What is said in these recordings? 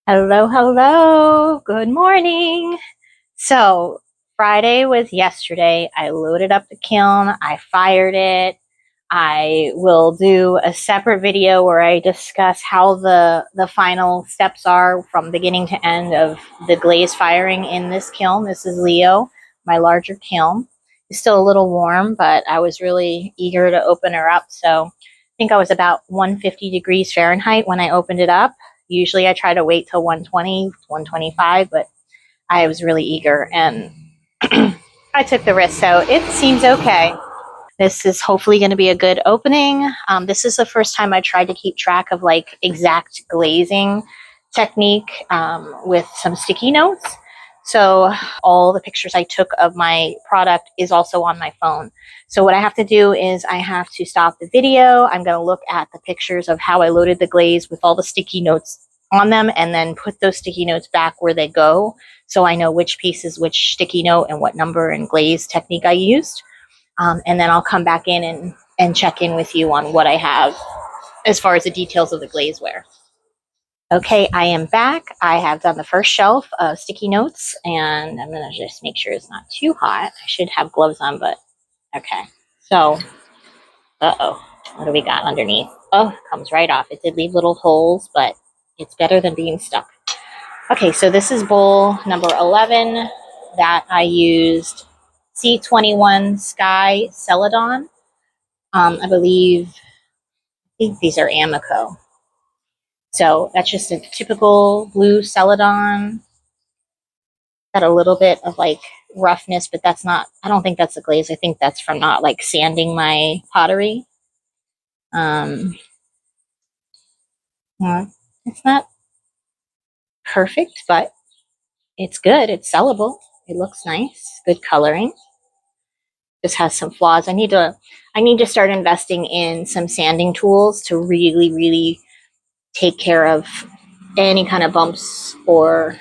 Hello, hello. Good morning. So, Friday was yesterday. I loaded up the kiln, I fired it. I will do a separate video where I discuss how the final steps are from beginning to end of the glaze firing in this kiln. This is Leo, my larger kiln. It's still a little warm, but I was really eager to open her up. So, I think I was about 150 degrees Fahrenheit when I opened it up. Usually I try to wait till 120, 125, but I was really eager and I took the risk. So it seems okay. This is hopefully going to be a good opening. This is the first time I tried to keep track of like exact glazing technique with some sticky notes. So all the pictures I took of my product is also on my phone. So what I have to do is I have to stop the video. I'm going to look at the pictures of how I loaded the glaze with all the sticky notes on them and then put those sticky notes back where they go. So I know which piece is which sticky note and what number and glaze technique I used. And then I'll come back in and check in with you on what I have as far as the details of the glazeware. Okay, I am back. I have done the first shelf of sticky notes, and I'm going to just make sure it's not too hot. I should have gloves on, but okay. So, uh-oh, what do we got underneath? Oh, it comes right off. It did leave little holes, but it's better than being stuck. Okay, so this is bowl number 11 that I used C21 Sky Celadon. I think these are Amico. So that's just a typical blue Celadon. Got a little bit of like roughness, but that's not, I don't think that's a glaze. I think that's from not like sanding my pottery. It's not perfect, but it's good. It's sellable. It looks nice. Good coloring. Just has some flaws. I need to start investing in some sanding tools to really take care of any kind of bumps or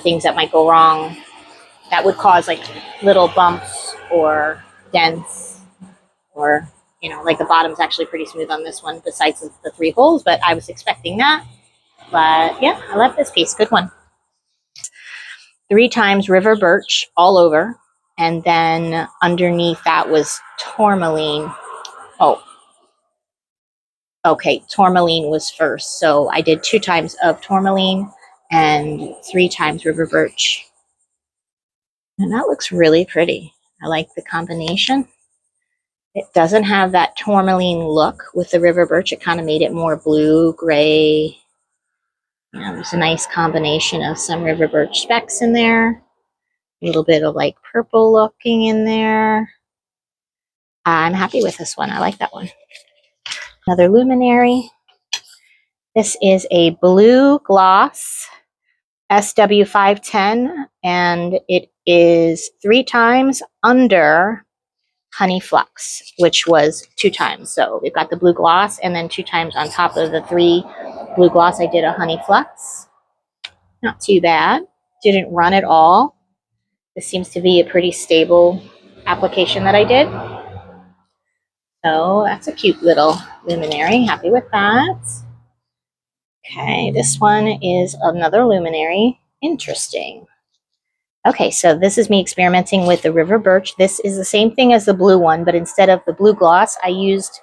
things that might go wrong that would cause like little bumps or dents or like the bottom's actually pretty smooth on this one besides the 3 holes, but I was expecting that. But yeah, I love this piece. Good one. 3 times river birch all over, and then underneath that was tourmaline. Oh, okay, tourmaline was first, so I did 2 times of tourmaline and 3 times river birch, and that looks really pretty. I like the combination. It doesn't have that tourmaline look with the river birch. It kind of made it more blue, gray. There's a nice combination of some river birch specks in there. A little bit of like purple looking in there. I'm happy with this one. I like that one. Another luminary. This is a blue gloss SW510, and it is 3 times under honey flux, which was 2 times. So we've got the blue gloss, and then 2 times on top of the 3 blue gloss, I did a honey flux. Not too bad. Didn't run at all. This seems to be a pretty stable application that I did. So that's a cute little luminary. Happy with that. Okay, this one is another luminary. Interesting. Okay, so this is me experimenting with the river birch. This is the same thing as the blue one, but instead of the blue gloss, I used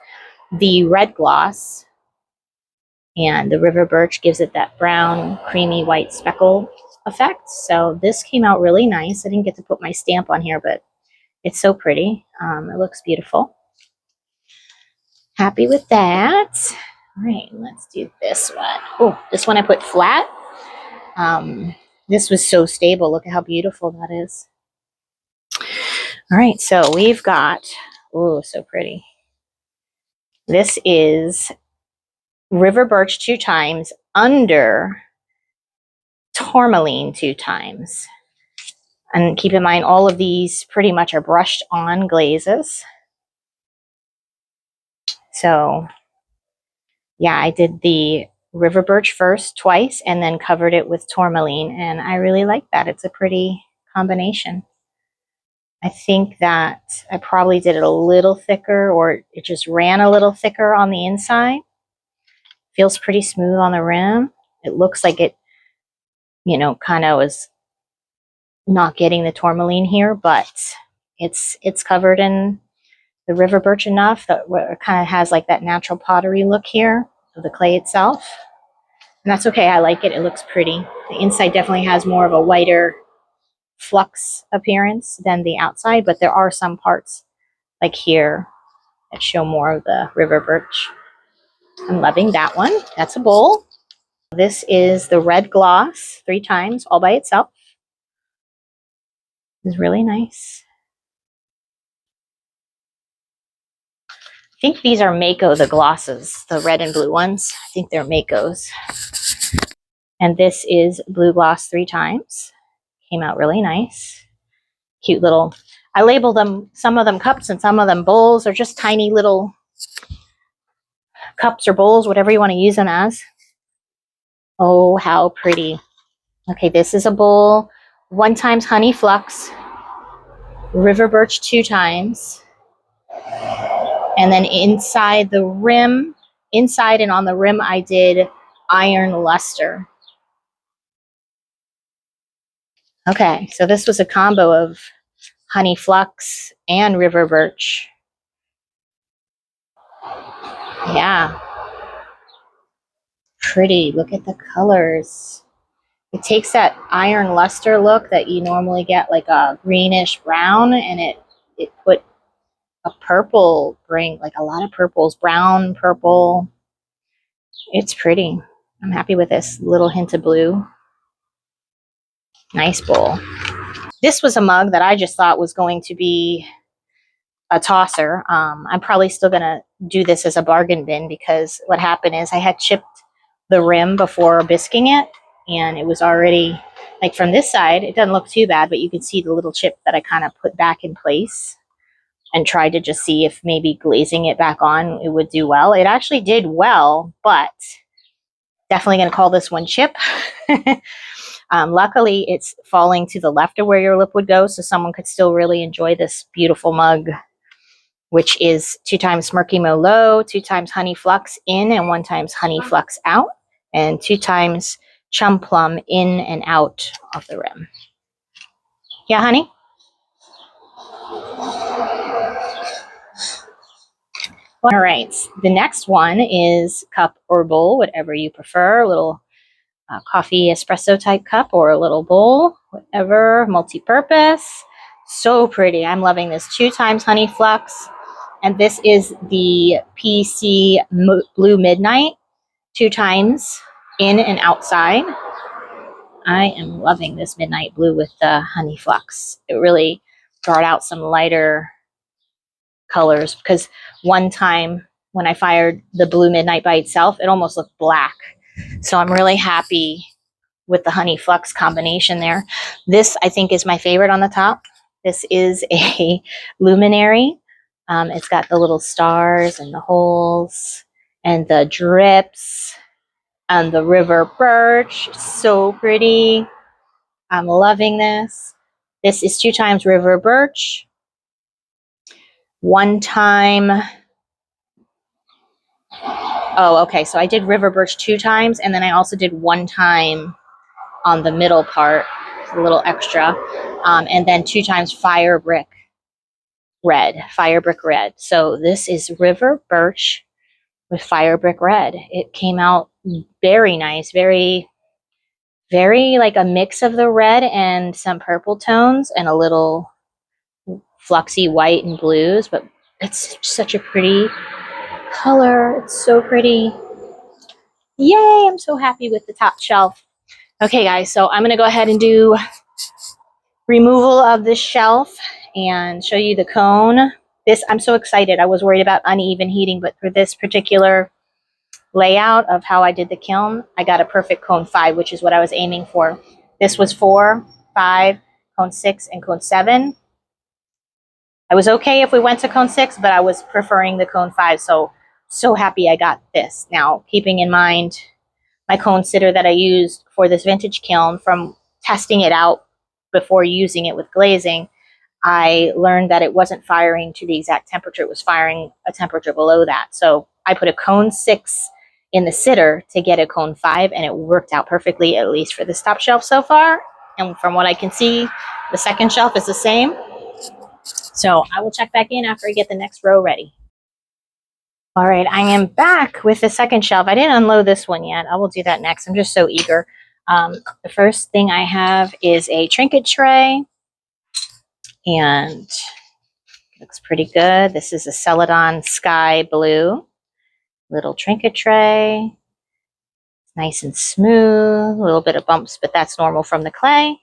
the red gloss. And the river birch gives it that brown, creamy white speckle effect. So this came out really nice. I didn't get to put my stamp on here, but it's so pretty. It looks beautiful. Happy with that. All right, let's do this one. Oh, this one I put flat. This was so stable. Look at how beautiful that is. All right, so we've got, oh, so pretty. This is river birch 2 times under tourmaline 2 times. And keep in mind, all of these pretty much are brushed on glazes. So yeah, I did the river birch first twice and then covered it with tourmaline, and I really like that. It's a pretty combination. I think that I probably did it a little thicker, or it just ran a little thicker on the inside. Feels pretty smooth on the rim. It looks like it you know, kind of was not getting the tourmaline here, but it's covered in the river birch enough that it kind of has like that natural pottery look here of the clay itself. And that's okay. I like it. It looks pretty. The inside definitely has more of a whiter flux appearance than the outside, but there are some parts like here that show more of the river birch. I'm loving that one. That's a bowl. This is the red gloss 3 times all by itself. It's really nice. I think these are Mako, the glosses, the red and blue ones. I think they're Makos. And this is blue gloss 3 times. Came out really nice. Cute little, I label them, some of them cups and some of them bowls, or just tiny little cups or bowls, whatever you want to use them as. Oh, how pretty. Okay, this is a bowl. 1 times honey flux, river birch 2 times. And then inside the rim, inside and on the rim, I did iron luster. Okay, so this was a combo of honey flux and river birch. Yeah. Pretty. Look at the colors. It takes that iron luster look that you normally get, like a greenish brown, and it put a purple, bring like a lot of purples, brown, purple. It's pretty. I'm happy with this little hint of blue. Nice bowl. This was a mug that I just thought was going to be a tosser. I'm probably still going to do this as a bargain bin, because what happened is I had chipped the rim before bisquing it, and it was already, like from this side, it doesn't look too bad, but you can see the little chip that I kind of put back in place and tried to just see if maybe glazing it back on, it would do well. It actually did well, but definitely going to call this one chip. Luckily, it's falling to the left of where your lip would go, so someone could still really enjoy this beautiful mug, which is 2 times Smirky Mo Low, 2 times Honey Flux in, and 1 times Honey Flux out, and 2 times Chum Plum in and out of the rim. Yeah, honey? All right, the next one is cup or bowl, whatever you prefer. A little coffee espresso type cup or a little bowl, whatever, multi-purpose. So pretty. I'm loving this. 2 times Honey Flux. And this is the PC Blue Midnight, 2 times in and outside. I am loving this midnight blue with the honey flux. It really brought out some lighter colors, because one time when I fired the blue midnight by itself, it almost looked black. So I'm really happy with the honey flux combination there. This, I think, is my favorite on the top. This is a luminary. It's got the little stars and the holes and the drips and the river birch. So pretty. I'm loving this. This is 2 times river birch. 1 time. Oh, okay. So I did river birch 2 times, and then I also did 1 time on the middle part, a little extra, and then 2 times fire brick red. So this is river birch with fire brick red. It came out very nice, very, very like a mix of the red and some purple tones and a little fluxy white and blues, but it's such a pretty color. It's so pretty. Yay, I'm so happy with the top shelf. Okay, guys, so I'm going to go ahead and do removal of this shelf and show you the cone. This, I'm so excited. I was worried about uneven heating, but for this particular layout of how I did the kiln, I got a perfect cone 5, which is what I was aiming for. This was 4, 5, cone 6, and cone 7. I was okay if we went to cone 6, but I was preferring the cone 5, so happy I got this. Now, keeping in mind my cone sitter that I used for this vintage kiln, from testing it out before using it with glazing, I learned that it wasn't firing to the exact temperature. It was firing a temperature below that. So I put a cone 6 in the sitter to get a cone 5, and it worked out perfectly, at least for this top shelf so far. And from what I can see, the second shelf is the same. So I will check back in after I get the next row ready. All right, I am back with the second shelf. I didn't unload this one yet. I will do that next. I'm just so eager. The first thing I have is a trinket tray, and looks pretty good. This is a Celadon Sky Blue little trinket tray. Nice and smooth, a little bit of bumps, but that's normal from the clay.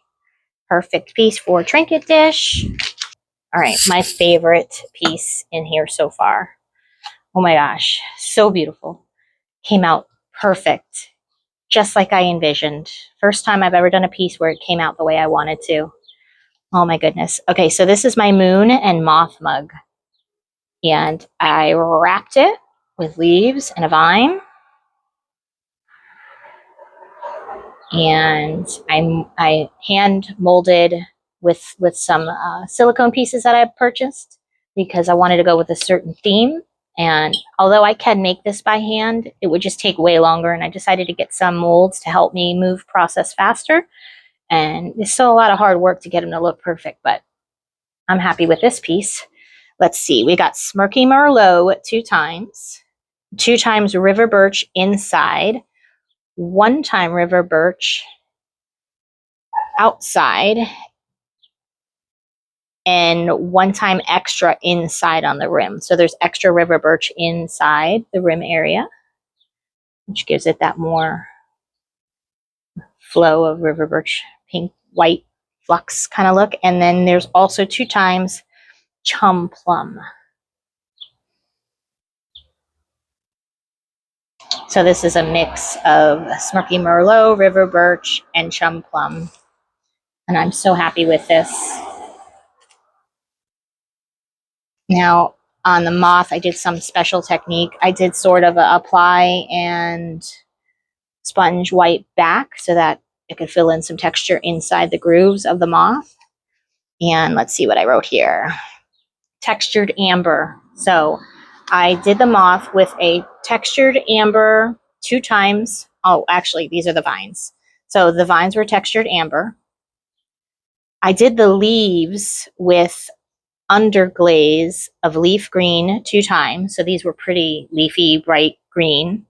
Perfect piece for trinket dish. All right, my favorite piece in here so far. Oh my gosh, so beautiful. Came out perfect, just like I envisioned. First time I've ever done a piece where it came out the way I wanted to. Oh my goodness. Okay, so this is my moon and moth mug. And I wrapped it with leaves and a vine. And I hand molded with some silicone pieces that I purchased because I wanted to go with a certain theme. And although I can make this by hand, it would just take way longer. And I decided to get some molds to help me move process faster. And it's still a lot of hard work to get them to look perfect, but I'm happy with this piece. Let's see, we got Smirky Merlot 2 times, 2 times River Birch inside, 1 time River Birch outside, and 1 time extra inside on the rim. So there's extra River Birch inside the rim area, which gives it that more flow of River Birch pink, white flux kind of look. And then there's also 2 times Chum Plum. So this is a mix of Smirky Merlot, River Birch, and Chum Plum. And I'm so happy with this. Now, on the moth, I did some special technique. I did sort of a apply and sponge white back so that it could fill in some texture inside the grooves of the moth. And let's see what I wrote here. Textured amber. So I did the moth with a textured amber 2 times. Oh, actually, these are the vines. So the vines were textured amber. I did the leaves with underglaze of leaf green 2 times. So these were pretty leafy, bright green.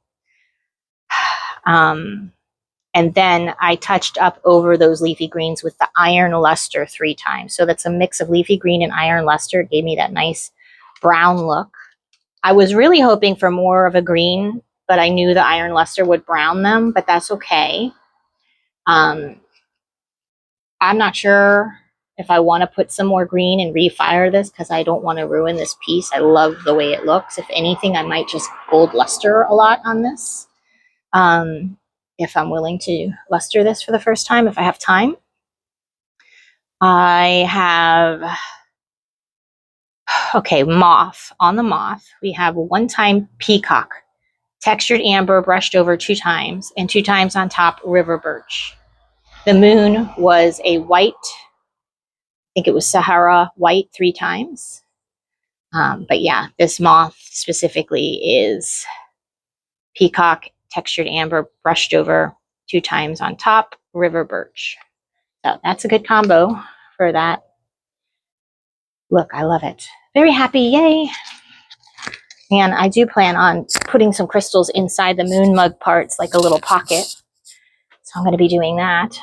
And then I touched up over those leafy greens with the iron luster 3 times. So that's a mix of leafy green and iron luster. It gave me that nice brown look. I was really hoping for more of a green, but I knew the iron luster would brown them, but that's okay. I'm not sure if I want to put some more green and refire this because I don't want to ruin this piece. I love the way it looks. If anything, I might just gold luster a lot on this. If I'm willing to luster this for the first time, if I have time. I have, okay, moth. On the moth, we have 1 time peacock, textured amber brushed over 2 times, and 2 times on top river birch. The moon was a white, I think it was Sahara white 3 times. But yeah, this moth specifically is peacock, textured amber brushed over 2 times on top, river birch. So that's a good combo for that. Look, I love it. Very happy, yay. And I do plan on putting some crystals inside the moon mug parts, like a little pocket. So I'm going to be doing that,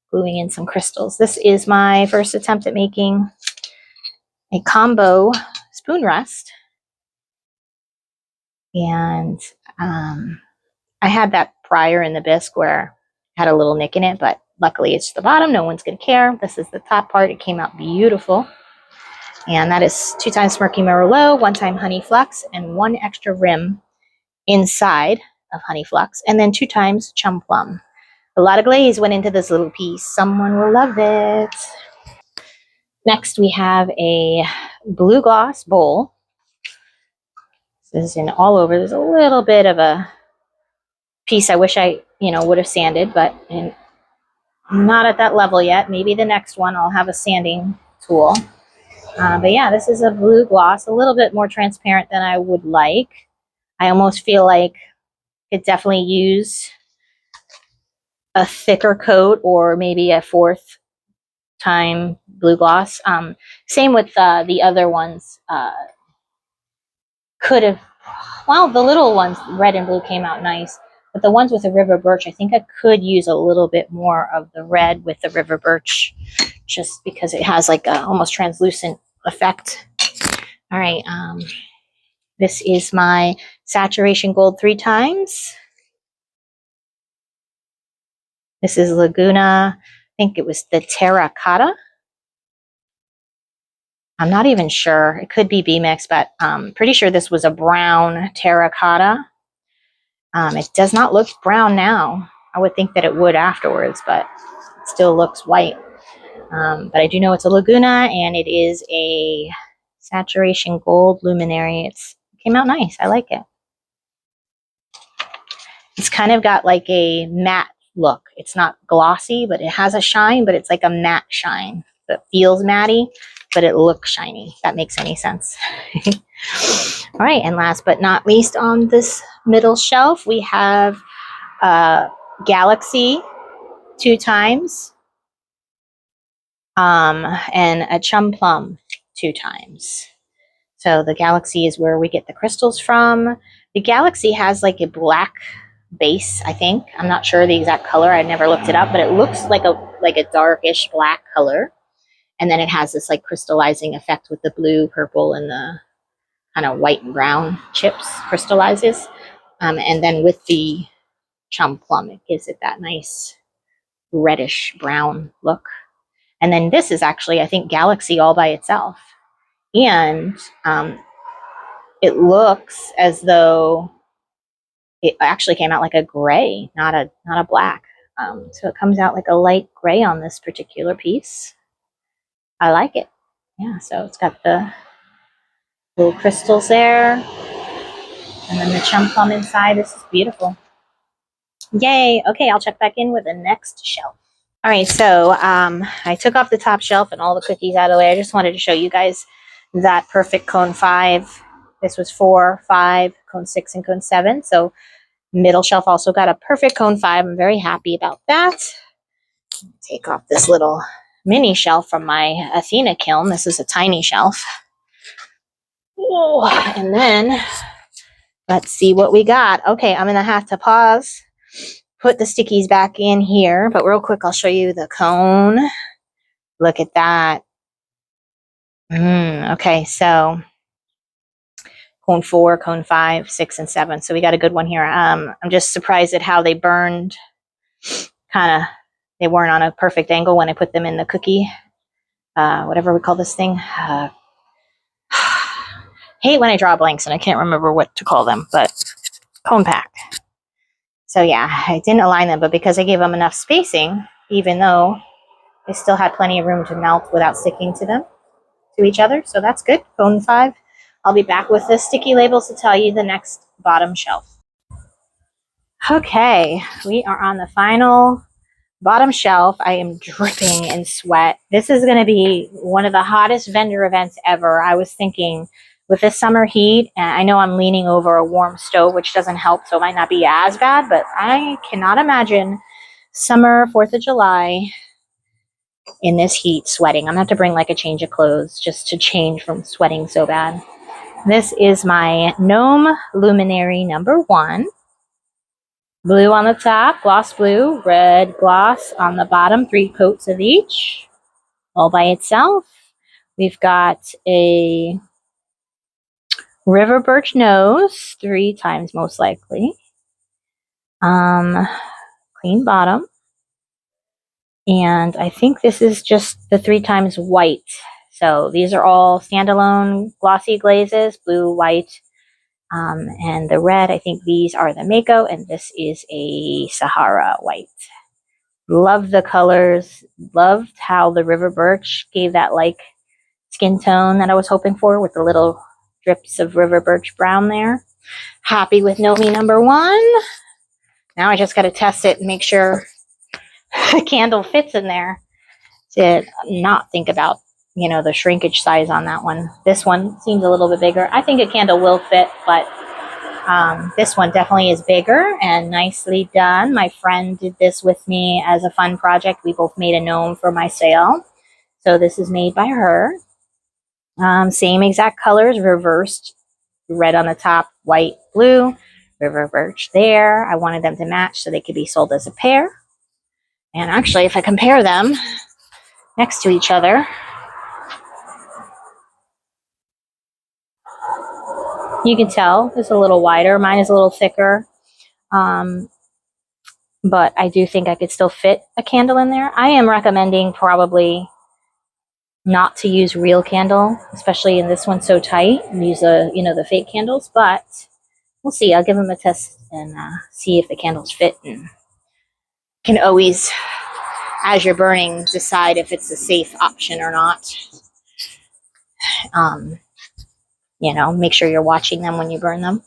gluing in some crystals. This is my first attempt at making a combo spoon rest. And I had that prior in the bisque where it had a little nick in it, but luckily it's the bottom. No one's going to care. This is the top part. It came out beautiful. And that is 2 times Smirky Merlot, 1 time Honey Flux, and 1 extra rim inside of Honey Flux, and then 2 times Chum Plum. A lot of glaze went into this little piece. Someone will love it. Next, we have a blue gloss bowl. This is in all over. There's a little bit of a piece I wish I, would have sanded, but not at that level yet. Maybe the next one I'll have a sanding tool. But yeah, this is a blue gloss, a little bit more transparent than I would like. I almost feel like could definitely use a thicker coat or maybe a fourth time blue gloss. Same with the other ones. Could have, well, the little ones, red and blue, came out nice. But the ones with the river birch, I think I could use a little bit more of the red with the river birch, just because it has like a almost translucent effect. All right, this is my saturation gold 3 times. This is Laguna, I think it was the terracotta. I'm not even sure. It could be B-Mix, but I'm pretty sure this was a brown terracotta. It does not look brown now. I would think that it would afterwards, but it still looks white. But I do know it's a Laguna, and it is a saturation gold luminary. It came out nice. I like it. It's kind of got like a matte look. It's not glossy, but it has a shine, but it's like a matte shine. It feels matty, but it looks shiny. If that makes any sense. All right, and last but not least on this middle shelf, we have Galaxy 2 times and a Chum Plum 2 times. So the Galaxy is where we get the crystals from. The Galaxy has like a black base, I think. I'm not sure the exact color. I never looked it up, but it looks like a darkish black color. And then it has this like crystallizing effect with the blue, purple, and the kind of white and brown chips crystallizes. And then with the Chum Plum, it gives it that nice reddish brown look. And then this is actually, I think, Galaxy all by itself. And it looks as though it actually came out like a gray, not a black. So it comes out like a light gray on this particular piece. I like it. Yeah, so it's got the little crystals there. And then the Chum Plum inside. This is beautiful. Yay. Okay, I'll check back in with the next shelf. All right, so I took off the top shelf and all the cookies out of the way. I just wanted to show you guys that perfect cone 5. This was 4, 5, cone 6, and cone 7. So middle shelf also got a perfect cone 5. I'm very happy about that. Take off this little mini shelf from my Athena kiln. This is a tiny shelf. Oh, and then let's see what we got. Okay, I'm going to have to pause, put the stickies back in here, but real quick, I'll show you the cone. Look at that. Okay, so cone 4, cone 5, 6, and 7. So we got a good one here. I'm just surprised at how they burned. They weren't on a perfect angle when I put them in the cookie, whatever we call this thing. Hate when I draw blanks and I can't remember what to call them, but cone pack. So yeah, I didn't align them, but because I gave them enough spacing, even though they still had plenty of room to melt without sticking to each other. So that's good. Cone 5. I'll be back with the sticky labels to tell you the next bottom shelf. Okay, we are on the final bottom shelf. I am dripping in sweat. This is going to be one of the hottest vendor events ever. I was thinking with this summer heat, and I know I'm leaning over a warm stove, which doesn't help, so it might not be as bad, but I cannot imagine summer 4th of July in this heat sweating. I'm going to have to bring like a change of clothes just to change from sweating so bad. This is my gnome luminary number 1. Blue on the top, gloss blue, red gloss on the bottom, 3 coats of each, all by itself. We've got a river birch nose, 3 times most likely. Clean bottom. And I think this is just the 3 times white. So these are all standalone glossy glazes, blue, white, and the red. I think these are the Mako, and this is a Sahara white. Love the colors. Loved how the river birch gave that like skin tone that I was hoping for with the little drips of river birch brown there. Happy with Nomi number 1. Now I just got to test it and make sure the candle fits in there to not think about, the shrinkage size on that one. This one seems a little bit bigger. I think a candle will fit, but This one definitely is bigger and nicely done. My friend did this with me as a fun project. We both made a gnome for my sale. So this is made by her. Same exact colors, reversed. Red on the top, white, blue. River birch there. I wanted them to match so they could be sold as a pair. And actually, if I compare them next to each other, you can tell it's a little wider. Mine is a little thicker. But I do think I could still fit a candle in there. I am recommending probably not to use real candle, especially in this one so tight, and use the fake candles, but we'll see. I'll give them a test and see if the candles fit, and can always, as you're burning, decide if it's a safe option or not. Make sure you're watching them when you burn them.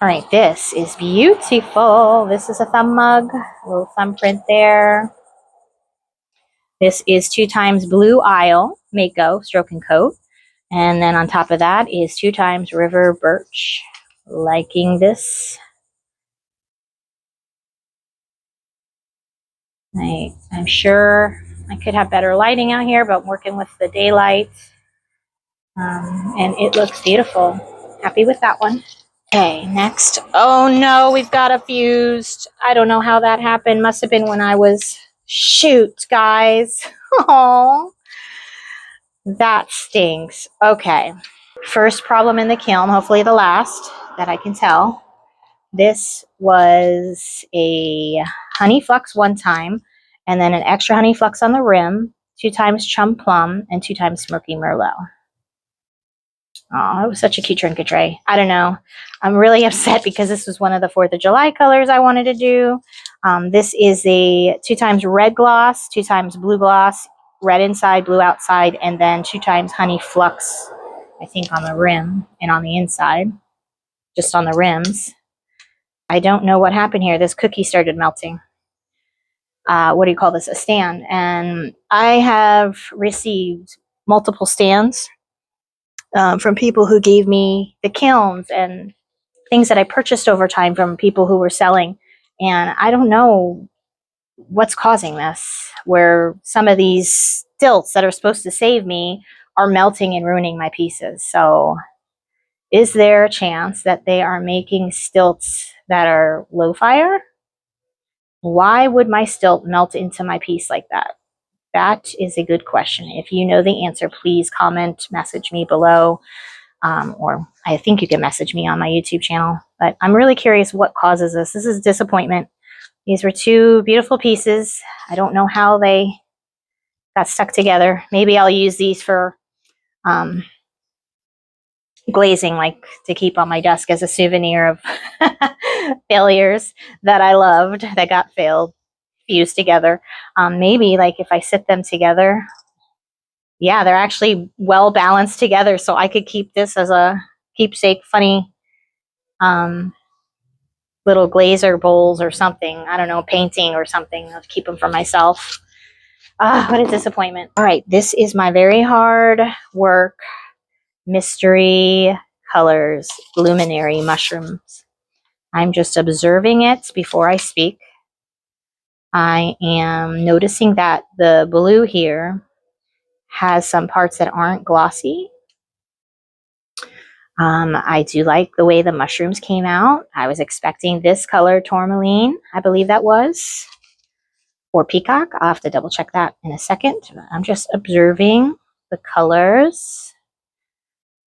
All right, this is beautiful. This is a thumb mug, a little thumbprint there. This is 2 times Blue Isle, Mako, Stroke and Coat. And then on top of that is 2 times River Birch. Liking this. I'm sure I could have better lighting out here, but I'm working with the daylight. And it looks beautiful. Happy with that one. Okay, next. Oh no, we've got a fused. I don't know how that happened. Must have been when I was... Shoot, guys. Oh, that stinks. Okay. First problem in the kiln, hopefully the last that I can tell. This was a honey flux one time, and then an extra honey flux on the rim, 2 times chum plum, and 2 times smoky merlot. Oh, it was such a cute trinket tray. I don't know. I'm really upset because this was one of the 4th of July colors I wanted to do. This is a 2 times red gloss, 2 times blue gloss, red inside, blue outside, and then 2 times honey flux, I think, on the rim and on the inside, just on the rims. I don't know what happened here. This cookie started melting. What do you call this? A stand. And I have received multiple stands from people who gave me the kilns and things that I purchased over time from people who were selling. And I don't know what's causing this, where some of these stilts that are supposed to save me are melting and ruining my pieces. So is there a chance that they are making stilts that are low fire? Why would my stilt melt into my piece like that? That is a good question. If you know the answer, please comment, message me below, or I think you can message me on my YouTube channel. But I'm really curious what causes this. This is disappointment. These were 2 beautiful pieces. I don't know how they got stuck together. Maybe I'll use these for glazing, like to keep on my desk as a souvenir of failures that I loved that got fused together. Maybe like if I sit them together, yeah, they're actually well balanced together, so I could keep this as a keepsake funny little glazer bowls or something. I don't know, painting or something. I'll keep them for myself. What a disappointment. All right, this is my very hard work mystery colors luminary mushrooms. I'm just observing it before I speak. I am noticing that the blue here has some parts that aren't glossy. I do like the way the mushrooms came out. I was expecting this color, tourmaline, I believe that was, or peacock. I'll have to double check that in a second. I'm just observing the colors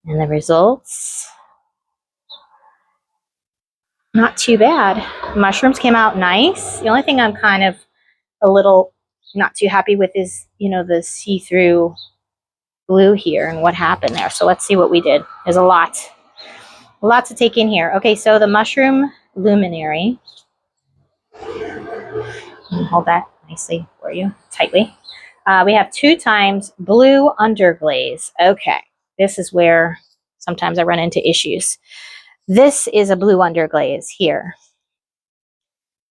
and the results. Not too bad. Mushrooms came out nice. The only thing I'm kind of a little not too happy with is, the see-through blue here and what happened there. So let's see what we did. There's a lot to take in here. Okay, so the mushroom luminary. Hold that nicely for you, tightly. We have 2 times blue underglaze. Okay, this is where sometimes I run into issues. This is a blue underglaze here.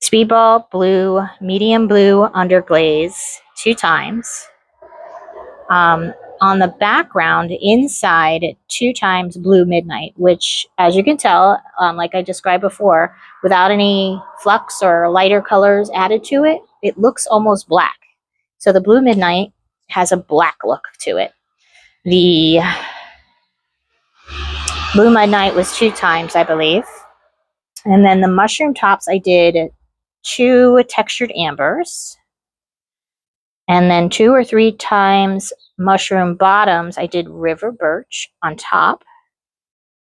Speedball blue, medium blue underglaze 2 times. on the background inside 2 times blue midnight, which, as you can tell, like I described before, without any flux or lighter colors added to it, it looks almost black. So the blue midnight has a black look to it. The blue midnight was 2 times, I believe. And then the mushroom tops, I did 2 textured ambers. And then 2 or 3 times mushroom bottoms, I did river birch on top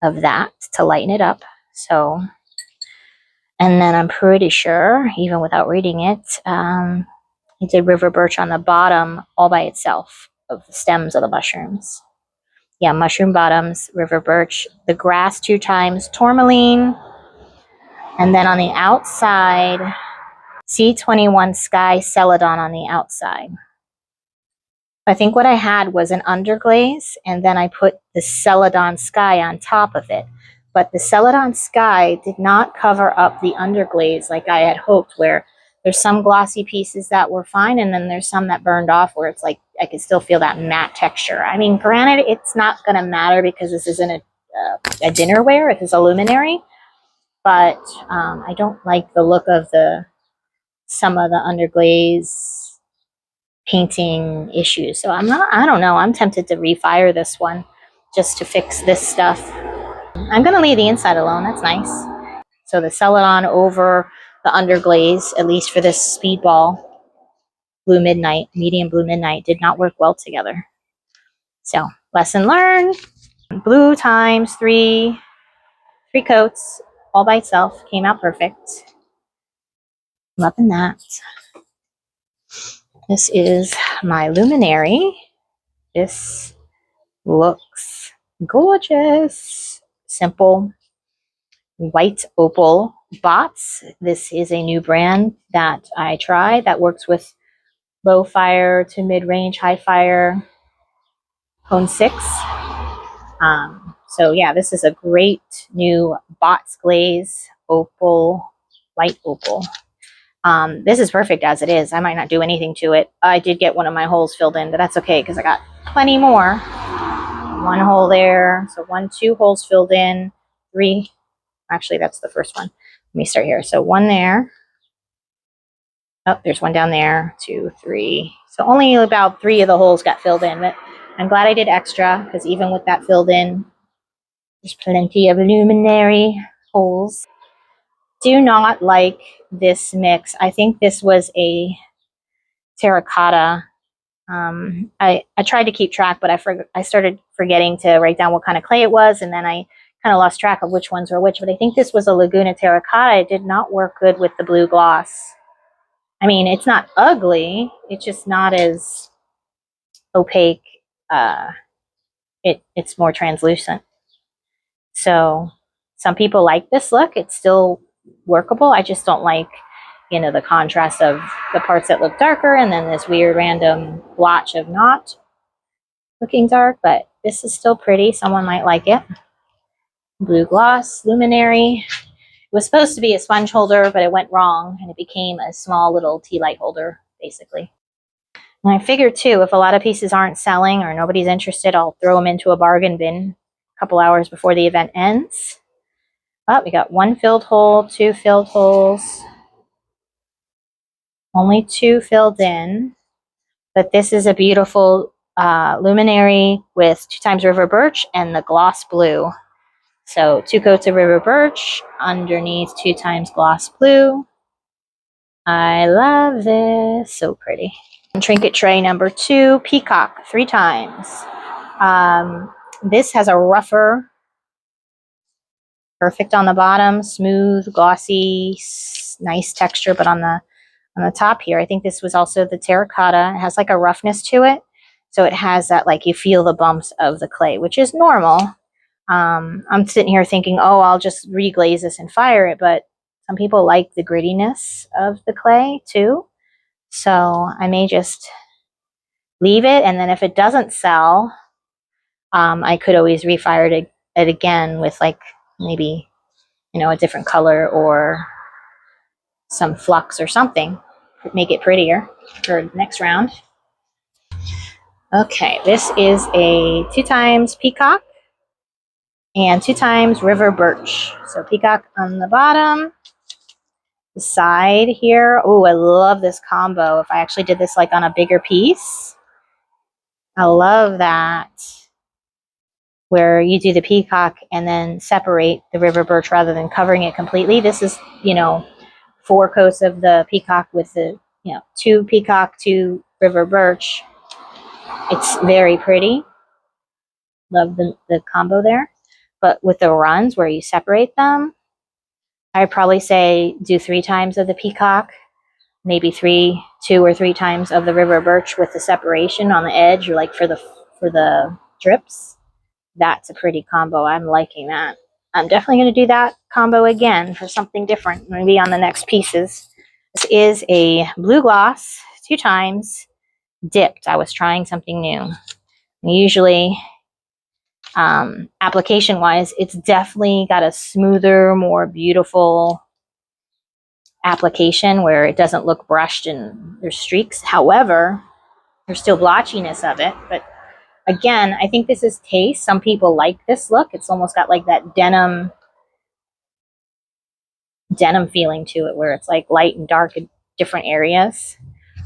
of that to lighten it up. So, and then I'm pretty sure, even without reading it, I did river birch on the bottom all by itself of the stems of the mushrooms. Yeah, mushroom bottoms, river birch, the grass 2 times, tourmaline, and then on the outside, C21 Sky Celadon on the outside. I think what I had was an underglaze, and then I put the Celadon Sky on top of it. But the Celadon Sky did not cover up the underglaze like I had hoped, where there's some glossy pieces that were fine, and then there's some that burned off where it's like I could still feel that matte texture. I mean, granted, it's not going to matter because this isn't a dinnerware, it is a luminary, but I don't like the look of some of the underglaze painting issues. So I don't know, I'm tempted to refire this one just to fix this stuff. I'm going to leave the inside alone, that's nice. So the Celadon over the underglaze, at least for this speedball blue midnight, medium blue midnight, did not work well together. So lesson learned, blue times 3 coats all by itself came out perfect. Loving that. This is my luminary. This looks gorgeous. Simple white opal bots. This is a new brand that I tried that works with low fire to mid-range, high fire, cone 6. So yeah, this is a great new bots glaze opal, white opal. This is perfect as it is. I might not do anything to it. I did get one of my holes filled in, but that's okay because I got plenty more. 1 hole there. So 2 holes filled in. 3. Actually, that's the first one. Let me start here. So 1 there. Oh, there's 1 down there. 2, 3. So only about 3 of the holes got filled in, but I'm glad I did extra because even with that filled in, there's plenty of luminary holes. Do not like this mix. I think this was a terracotta. I tried to keep track, but I started forgetting to write down what kind of clay it was, and then I kind of lost track of which ones were which. But I think this was a Laguna terracotta. It did not work good with the blue gloss. I mean, it's not ugly. It's just not as opaque. It's more translucent. So some people like this look. It's still workable. I just don't like, the contrast of the parts that look darker and then this weird random blotch of not looking dark, but this is still pretty. Someone might like it. Blue gloss, luminary. It was supposed to be a sponge holder, but it went wrong and it became a small little tea light holder, basically. And I figured too, if a lot of pieces aren't selling or nobody's interested, I'll throw them into a bargain bin a couple hours before the event ends. Oh, we got 1 filled hole, 2 filled holes. Only 2 filled in. But this is a beautiful luminary with 2 times river birch and the gloss blue. So 2 coats of river birch, underneath 2 times gloss blue. I love this, so pretty. And trinket tray number 2, peacock, 3 times. This has a rougher, perfect on the bottom, smooth, glossy, nice texture, but on the top here, I think this was also the terracotta. It has like a roughness to it. So it has that, like, you feel the bumps of the clay, which is normal. I'm sitting here thinking, oh, I'll just reglaze this and fire it. But some people like the grittiness of the clay too. So I may just leave it. And then if it doesn't sell, I could always refire it again with like maybe, a different color or some flux or something. Make it prettier for the next round. Okay, this is a 2 times peacock and 2 times river birch. So peacock on the bottom, the side here. Oh, I love this combo. If I actually did this like on a bigger piece, I love that. Where you do the peacock and then separate the river birch rather than covering it completely. This is, 4 coats of the peacock with the, 2 peacock, 2 river birch. It's very pretty. Love the combo there. But with the runs where you separate them, I'd probably say do 3 times of the peacock, maybe 2 or 3 times of the river birch with the separation on the edge, or like for the drips. That's a pretty combo. I'm liking that. I'm definitely going to do that combo again for something different, maybe on the next pieces. This is a blue gloss, 2 times dipped. I was trying something new. Usually, application wise, it's definitely got a smoother, more beautiful application where it doesn't look brushed and there's streaks. However, there's still blotchiness of it. But again, I think this is taste. Some people like this look. It's almost got like that denim feeling to it where it's like light and dark in different areas.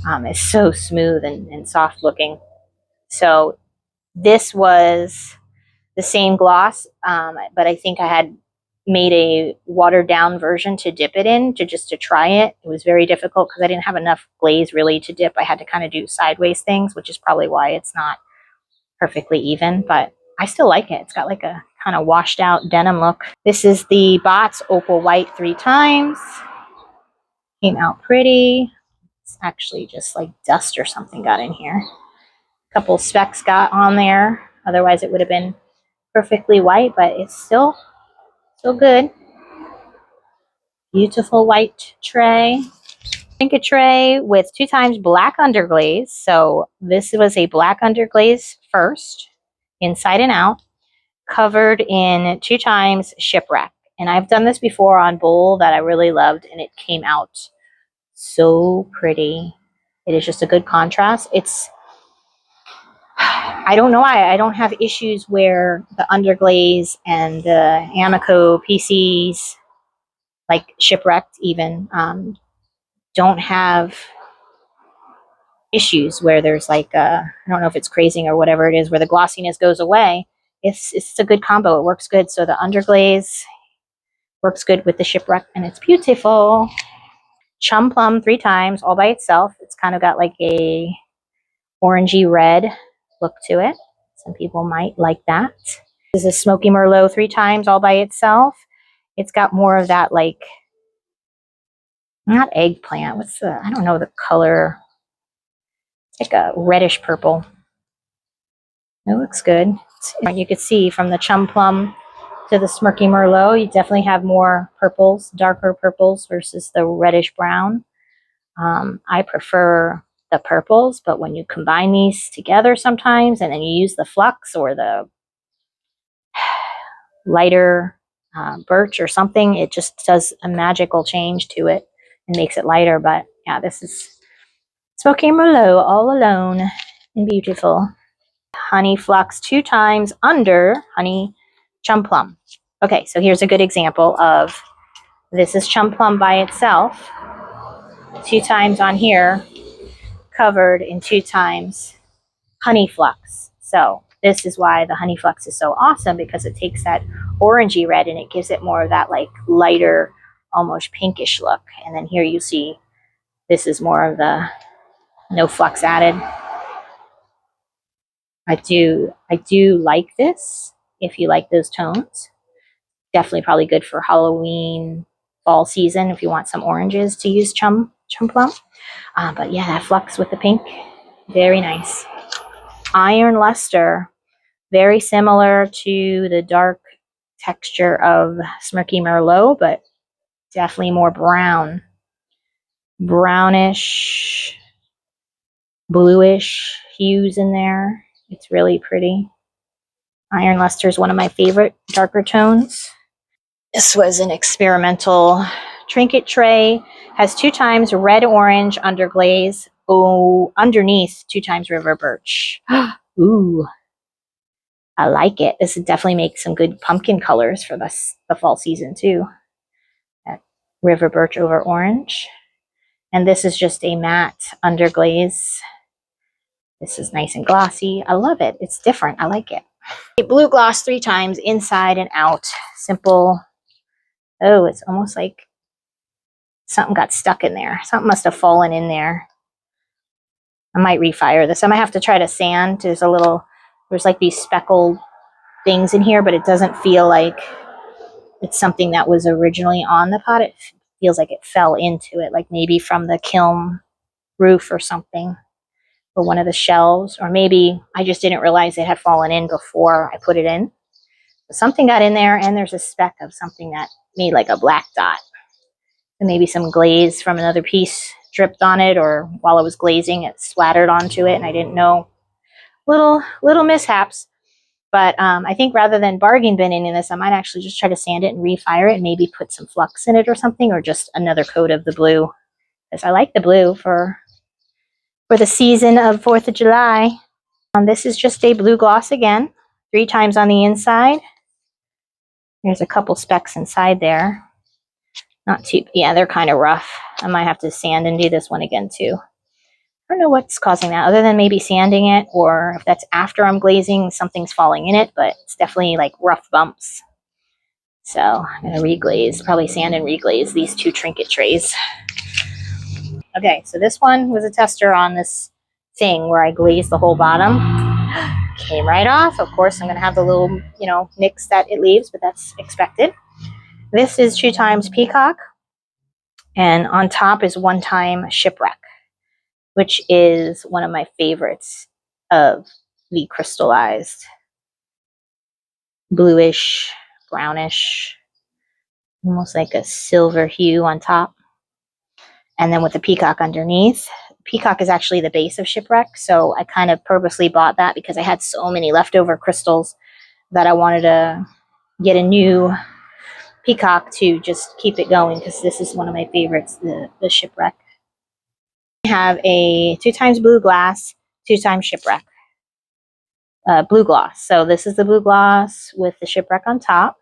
It's so smooth and soft looking. So this was the same gloss, but I think I had made a watered down version to dip it in to try it. It was very difficult because I didn't have enough glaze really to dip. I had to kind of do sideways things, which is probably why it's not perfectly even, but I still like it. It's got like a kind of washed out denim look. This is the Bots Opal White 3 times. Came out pretty. It's actually just like dust or something got in here. A couple specks got on there. Otherwise it would have been perfectly white, but it's still good. Beautiful white tray. Trinket tray with 2 times black underglaze. So this was a black underglaze first, inside and out, covered in 2 times shipwreck. And I've done this before on bowl that I really loved, and it came out so pretty. It is just a good contrast. I don't know why I don't have issues where the underglaze and the Amico PCs, like shipwrecked even, don't have issues where there's like I don't know if it's crazing or whatever it is where the glossiness goes away. It's a good combo. It works good. So the underglaze works good with the shipwreck, and it's beautiful. Chum plum 3 times all by itself. It's kind of got like a orangey red look to it. Some people might like that. This is a smoky merlot 3 times all by itself. It's got more of that, like, not eggplant. I don't know the color. It's like a reddish purple. It looks good. You could see from the chum plum to the smoky merlot, you definitely have more purples, darker purples versus the reddish brown. I prefer the purples, but when you combine these together sometimes and then you use the flux or the lighter birch or something, it just does a magical change to it and makes it lighter. But yeah, this is smoky merlot all alone and beautiful. Honey flux 2 times under honey chum plum. Okay, so here's a good example of this is chum plum by itself, 2 times on here, covered in 2 times honey flux. So this is why the honey flux is so awesome, because it takes that orangey red and it gives it more of that like lighter, almost pinkish look. And then here you see this is more of the no flux added. I do like this if you like those tones. Definitely probably good for Halloween, fall season if you want some oranges to use chum plum. But yeah, that flux with the pink, very nice. Iron luster, very similar to the dark texture of Smirky Merlot, but definitely more brown. Brownish, bluish hues in there. It's really pretty. Iron luster is one of my favorite darker tones. This was an experimental trinket tray. Has 2 times red orange underglaze. Oh, underneath 2 times river birch. Ooh, I like it. This would definitely make some good pumpkin colors for the fall season too. That river birch over orange. And this is just a matte underglaze. This is nice and glossy. I love it. It's different. I like it. Blue gloss 3 times, inside and out. Simple. Oh, it's almost like something got stuck in there. Something must have fallen in there. I might refire this. I might have to try to sand. There's like these speckled things in here, but it doesn't feel like it's something that was originally on the pot. It feels like it fell into it, like maybe from the kiln roof or something, or one of the shelves, or maybe I just didn't realize it had fallen in before I put it in. But something got in there, and there's a speck of something that made like a black dot. And maybe some glaze from another piece dripped on it, or while I was glazing, it splattered onto it, and I didn't know. Little mishaps. But I think rather than bargain binning in this, I might actually just try to sand it and refire it and maybe put some flux in it or something, or just another coat of the blue. Because I like the blue for the season of 4th of July. This is just a blue gloss again, 3 times on the inside. There's a couple specks inside there. Not too, yeah, they're kind of rough. I might have to sand and do this one again too. I don't know what's causing that, other than maybe sanding it, or if that's after I'm glazing, something's falling in it, but it's definitely like rough bumps. So I'm going to reglaze, probably sand and reglaze these 2 trinket trays. Okay, so this one was a tester on this thing where I glazed the whole bottom. Came right off. Of course, I'm going to have the little, nicks that it leaves, but that's expected. This is 2 times peacock, and on top is 1 time shipwreck, which is one of my favorites of the crystallized bluish, brownish, almost like a silver hue on top. And then with the peacock underneath. Peacock is actually the base of shipwreck, so I kind of purposely bought that because I had so many leftover crystals that I wanted to get a new peacock to just keep it going, because this is one of my favorites, the shipwreck. I have a 2 times blue glass, 2 times shipwreck. Blue gloss. So this is the blue gloss with the shipwreck on top.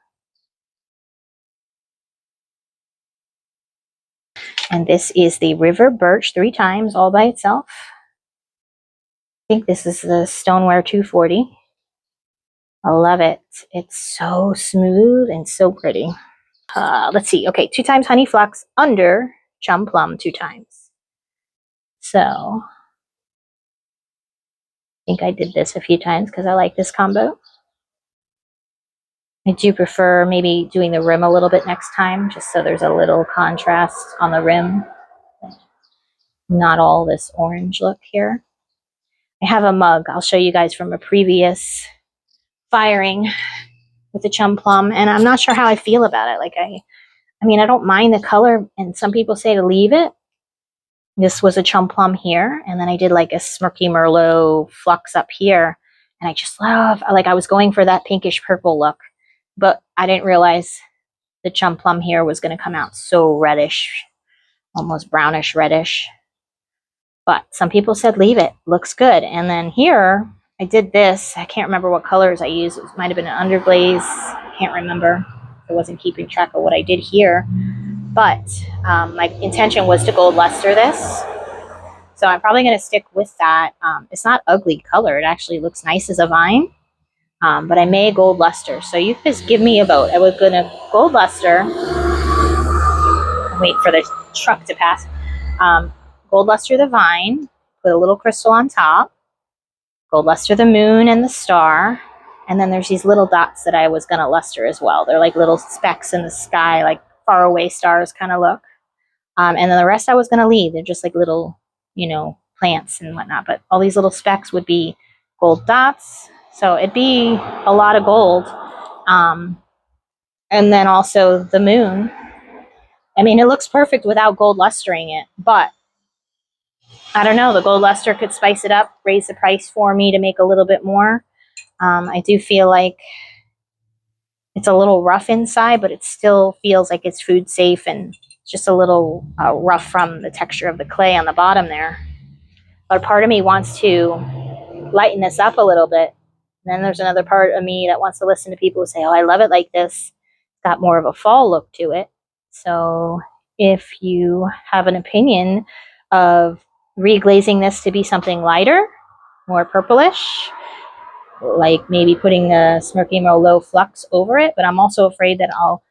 And this is the river birch 3 times all by itself. I think this is the stoneware 240. I love it. It's so smooth and so pretty. Let's see. Okay, 2 times honey flux under chum plum 2 times. So I think I did this a few times because I like this combo. I do prefer maybe doing the rim a little bit next time, just so there's a little contrast on the rim. Not all this orange look here. I have a mug I'll show you guys from a previous firing with the chum plum, and I'm not sure how I feel about it. Like I mean, I don't mind the color, and some people say to leave it. This was a chum plum here, and then I did like a smirky merlot flux up here, and I just love, like, I was going for that pinkish purple look, but I didn't realize the chum plum here was going to come out so reddish, almost brownish reddish. But some people said leave it, looks good. And then here I did this. I can't remember what colors I used. It might have been an underglaze. Can't remember. I wasn't keeping track of what I did here. But my intention was to gold luster this. So I'm probably going to stick with that. It's not ugly color. It actually looks nice as a vine. But I may gold luster. So you just give me a vote. I was going to gold luster. Wait for the truck to pass. Gold luster the vine. Put a little crystal on top. Gold luster the moon and the star. And then there's these little dots that I was going to luster as well. They're like little specks in the sky, like far away stars kind of look. And then the rest I was going to leave. They're just like little, plants and whatnot. But all these little specks would be gold dots. So it'd be a lot of gold. And then also the moon. I mean, it looks perfect without gold lustering it. But I don't know. The gold luster could spice it up, raise the price for me to make a little bit more. I do feel like it's a little rough inside, but it still feels like it's food safe, and just a little rough from the texture of the clay on the bottom there. But part of me wants to lighten this up a little bit. And then there's another part of me that wants to listen to people who say, oh, I love it like this. It's got more of a fall look to it. So if you have an opinion of reglazing this to be something lighter, more purplish, like maybe putting a Smirky Low Flux over it, but I'm also afraid that I'll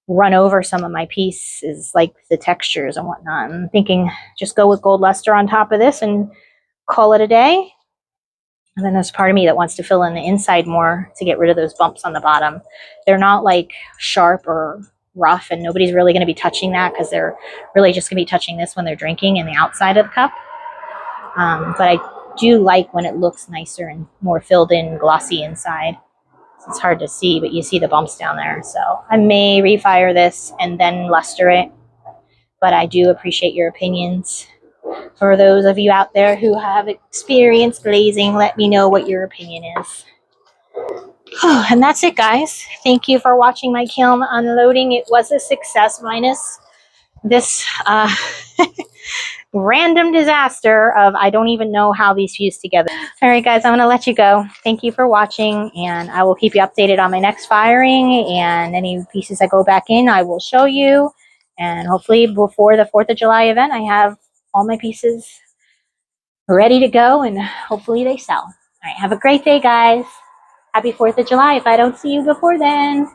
run over some of my pieces, like the textures and whatnot. I'm thinking just go with gold luster on top of this and call it a day. And then there's part of me that wants to fill in the inside more to get rid of those bumps on the bottom. They're not like sharp or rough, and nobody's really going to be touching that because they're really just going to be touching this when they're drinking in the outside of the cup. But I do like when it looks nicer and more filled in, glossy inside. It's hard to see, but you see the bumps down there. So I may refire this and then luster it, but I do appreciate your opinions. For those of you out there who have experienced glazing, let me know what your opinion is. And that's it, guys. Thank you for watching my kiln unloading. It was a success minus this random disaster of I don't even know how these fuse together. All right, guys, I'm going to let you go. Thank you for watching, and I will keep you updated on my next firing, and any pieces that go back in, I will show you. And hopefully before the 4th of July event, I have all my pieces ready to go, and hopefully they sell. All right, have a great day, guys. Happy 4th of July if I don't see you before then.